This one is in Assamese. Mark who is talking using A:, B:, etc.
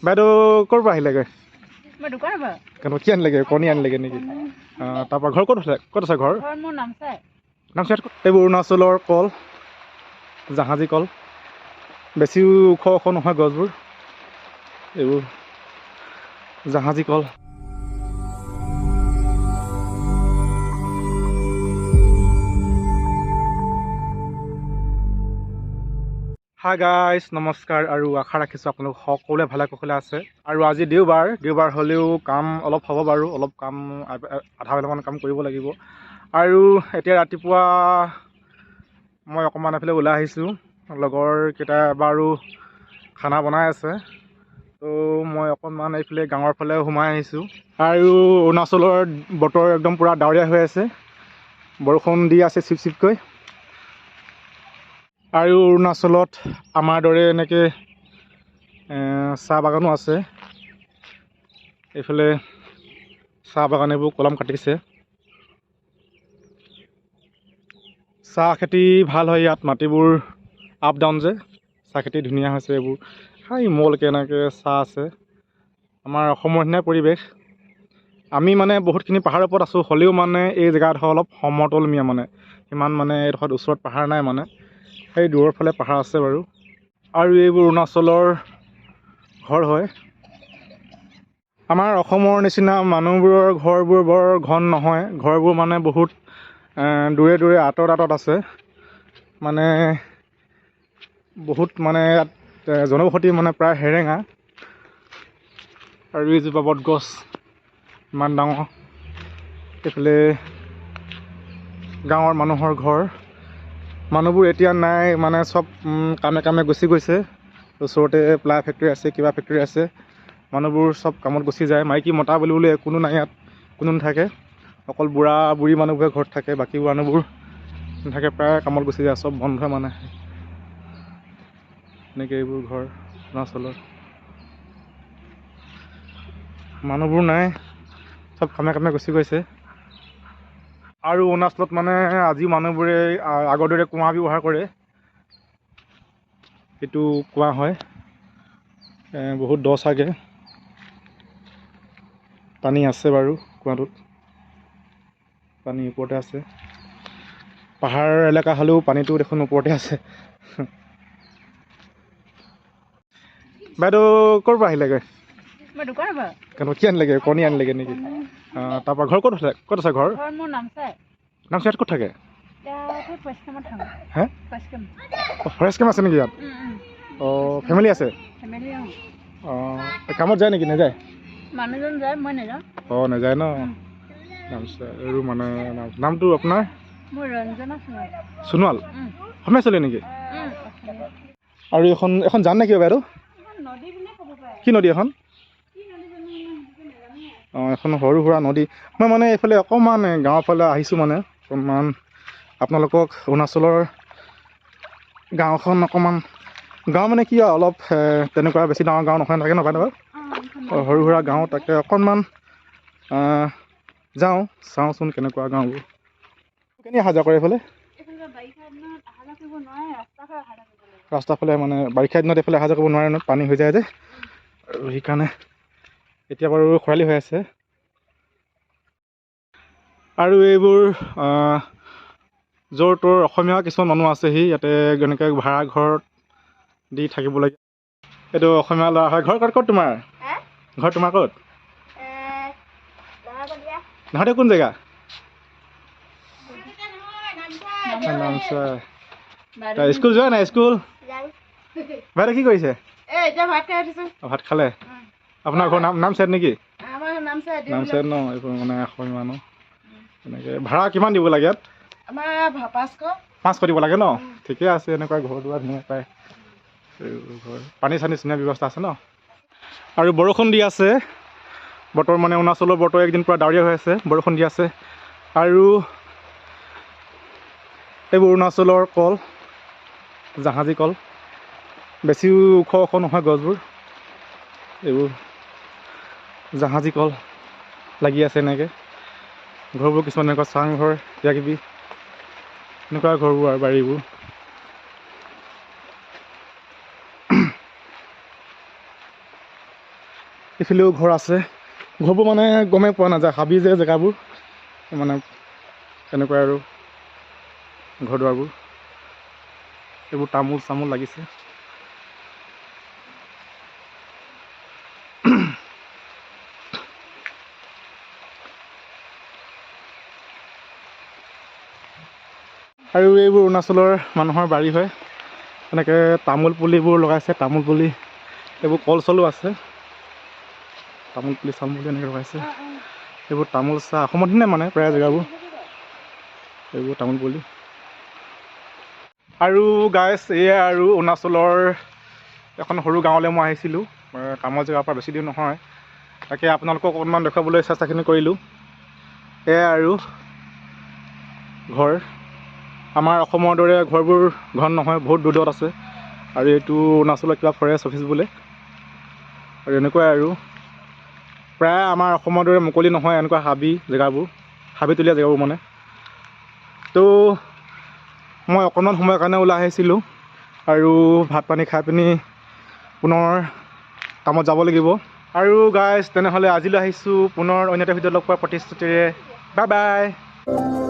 A: বাইদেউ ক'ৰ পৰা আহিলেগৈ?
B: মই দোকানৰ পৰা।
A: কেনেকুৱা কি আনিলেগৈ? কণী আনিলেগৈ নেকি? তাৰপৰা ঘৰ ক'ত আছে? ক'ত আছে ঘৰ?
B: মোৰ নামচাই।
A: নামচাইত এইবোৰ অৰুণাচলৰ কল, জাহাজী কল। বেছি ওখ ওখ নহয় গছবোৰ, এইবোৰ জাহাজী কল। হাই গাইজ, নমস্কাৰ আৰু আশা ৰাখিছোঁ আপোনালোক সকলোৱে ভালে কুশলে আছে। আৰু আজি দেওবাৰ হ'লেও কাম অলপ হ'ব বাৰু, অলপ কাম আধা বেলামান কাম কৰিব লাগিব। আৰু এতিয়া ৰাতিপুৱা মই অকণমান এফালে ওলাই আহিছোঁ, লগৰ কেইটা বাৰু খানা বনাই আছে, তো মই অকণমান এইফালে গাঁৱৰ ফালে সোমাই আহিছোঁ। আৰু অৰুণাচলৰ বতৰ একদম পূৰা ডাৱৰীয়া হৈ আছে, বৰষুণ দি আছে চিপ চিপকৈ। আৰু অৰুণাচলত আমাৰ দৰে এনেকৈ চাহ বাগানো আছে। এইফালে চাহ বাগান এইবোৰ কলম কাটিছে। চাহ খেতি ভাল হয় ইয়াত, মাটিবোৰ আপ ডাউন যে, চাহ খেতি ধুনীয়া হৈছে। এইবোৰ ইমলকৈ এনেকৈ চাহ আছে, আমাৰ অসমৰ নিচিনাই পৰিৱেশ। আমি মানে বহুতখিনি পাহাৰৰ ওপৰত আছোঁ, হ'লেও মানে এই জেগাডোখৰ অলপ সমতলমীয়া, মানে সিমান মানে এইডোখৰত ওচৰত পাহাৰ নাই, মানে সেই দূৰৰ ফালে পাহাৰ আছে বাৰু। আৰু এইবোৰ অৰুণাচলৰ ঘৰ হয়। আমাৰ অসমৰ নিচিনা মানুহবোৰৰ ঘৰবোৰ বৰ ঘন নহয়, ঘৰবোৰ মানে বহুত দূৰে দূৰে আঁতৰত আছে, মানে বহুত মানে ইয়াত জনবসতি মানে প্ৰায় হেৰেঙা। আৰু এইজোপা বটগছ ইমান ডাঙৰ। এইফালে গাঁৱৰ মানুহৰ ঘৰ, মানুহবোৰ এতিয়া নাই, মানে চব কামে কামে গুচি গৈছে। ওচৰতে প্লাই ফেক্টৰী আছে, কিবা ফেক্টৰী আছে, মানুহবোৰ চব কামত গুচি যায়। মাইকী মতা বুলিবলৈ কোনো নাই ইয়াত, কোনো নাথাকে, অকল বুঢ়া বুঢ়ী মানুহবোৰে ঘৰত থাকে, বাকী মানুহবোৰ নাথাকে, প্ৰায় কামত গুচি যায়, চব বন্ধ মানে। এনেকৈ এইবোৰ ঘৰ অৰুণাচলৰ, মানুহবোৰ নাই, চব কামে কামে গুচি গৈছে। আৰু অৰুণাচলত মানে আজিও মানুহবোৰে আগৰ দৰে কুঁৱা ব্যৱহাৰ কৰে, সেইটো কুঁৱা হয়, বহুত দ চাগে, পানী আছে বাৰু কুঁৱাটোত, পানী ওপৰতে আছে। পাহাৰ এলেকা হ'লেও পানীটো দেখোন ওপৰতে আছে। বাইদেউ ক'ৰ পৰা আহিলেগৈ?
B: মই দোকানৰ পৰা।
A: কেনেকুৱা কি আনিলেগৈ? কণী আনিলেগৈ নেকি? তাৰপৰা ঘৰ ক'ত আছে? ক'ত আছে ঘৰ?
B: মোৰ নামচাই।
A: নামচাইত ক'ত থাকে? হে, ফৰেষ্ট কেম্প আছে নেকি ইয়াত? অঁ, ফেমিলি আছে? অঁ, কামত যায় নেকি? নাযায়?
B: মানুহজন যায়, মই নাযাওঁ।
A: অঁ, নাযায় ন? নামচাই আৰু মানে নামটো আপোনাৰ?
B: মোৰ ৰঞ্জনা
A: সোণোৱাল। অসমীয়া ছোৱালী নেকি? আৰু এখন জান নেকি বাইদেউ? কি নদী এখন? অঁ, এখন সৰু সুৰা নদী। মই মানে এইফালে অকণমান গাঁৱৰ ফালে আহিছোঁ, মানে অকণমান আপোনালোকক অৰুণাচলৰ গাঁওখন অকণমান, গাঁও মানে কি আৰু অলপ তেনেকুৱা বেছি ডাঙৰ গাঁও নহয়, থাকে ন বাইদেউ? সৰু সুৰা গাঁও, তাকে অকণমান যাওঁ, চাওঁচোন কেনেকুৱা গাঁওবোৰ। কেনি অহা যোৱা কৰে এইফালে? ৰাস্তাৰ ফালে মানে বাৰিষা দিনত এইফালে অহা যোৱা কৰিব নোৱাৰে ন, পানী হৈ যায় যে, আৰু সেইকাৰণে। এতিয়া বাৰু খৰালি হৈ আছে। আৰু এইবোৰ য'ৰ ত'ৰ অসমীয়া কিছুমান মানুহ আছেহি ইয়াতে, এনেকৈ ভাড়া ঘৰত দি থাকিব লাগে। এইটো অসমীয়া ল'ৰা হয়। ঘৰ ক'ত তোমাৰ? ঘৰ তোমাৰ ক'ত? নাহতে কোন জেগা? নামচাই। স্কুল যোৱা নাই? স্কুল বাইদেউ কি কৰিছে? ভাত খালে? আপোনাৰ ঘৰ নামচাইত নেকি? নামচাইত ন? এইবোৰ মানে অসমীয়া মানুহ। এনেকৈ ভাড়া কিমান দিব লাগে ইয়াত? 500 দিব লাগে ন? ঠিকে আছে, এনেকুৱা ঘৰ দুৱাৰ ধুনীয়া পায়। ঘৰ পানী চানী ধুনীয়া ব্যৱস্থা আছে ন? আৰু বৰষুণ দি আছে, বতৰ মানে অৰুণাচলৰ বতৰ একদিন পূৰা ডাৱৰীয়া হৈ আছে, বৰষুণ দি আছে। আৰু এইবোৰ অৰুণাচলৰ কল, জাহাজী কল। বেছি ওখ ওখ নহয় গছবোৰ, এইবোৰ জাহাজী কল লাগি আছে। এনেকৈ ঘৰবোৰ কিছুমান এনেকুৱা চাংঘৰ, কিবা কিবি এনেকুৱা ঘৰবোৰ আৰু বাৰীবোৰ। এইফালেও ঘৰ আছে। ঘৰবোৰ মানে গমেই পোৱা নাযায়, হাবি যে জেগাবোৰ মানে তেনেকুৱাই আৰু ঘৰ দুৱাৰবোৰ। এইবোৰ তামোল চামোল লাগিছে। আৰু এইবোৰ অৰুণাচলৰ মানুহৰ বাৰী হয়। এনেকৈ তামোল পুলিবোৰ লগাইছে, তামোল পুলি, এইবোৰ কল চলো আছে। তামোল পুলি চামোল পুলি এনেকৈ লগাইছে। এইবোৰ তামোল চাহ অসমত নে মানে প্ৰায় জেগাবোৰ এইবোৰ তামোল পুলি। আৰু গাইছ, এয়া আৰু অৰুণাচলৰ এখন সৰু গাঁৱলৈ মই আহিছিলোঁ। কামৰ জেগাৰ পৰা বেছি দূৰ নহয়। তাকে আপোনালোকক অকণমান দেখুৱাবলৈ চেষ্টাখিনি কৰিলোঁ। এয়া আৰু ঘৰ। আমাৰ অসমৰ দৰে ঘৰবোৰ ঘন নহয়, বহুত দূৰত আছে। আৰু এইটো অৰুণাচলৰ কিবা ফৰেষ্ট অফিচ বোলে। আৰু এনেকুৱাই আৰু প্ৰায় আমাৰ অসমৰ দৰে মুকলি নহয় এনেকুৱা হাবি জেগাবোৰ, হাবিতলীয়া জেগাবোৰ মানে। তো মই অকণমান সময়ৰ কাৰণে ওলাই আহিছিলোঁ আৰু ভাত পানী খাই পিনি পুনৰ কামত যাব লাগিব। আৰু গাইজ তেনেহ'লে আজিলৈ আহিছোঁ, পুনৰ অন্য এটা ভিডিঅ'ত লগ পোৱাৰ প্ৰতিশ্ৰুতিৰে। Bye bye.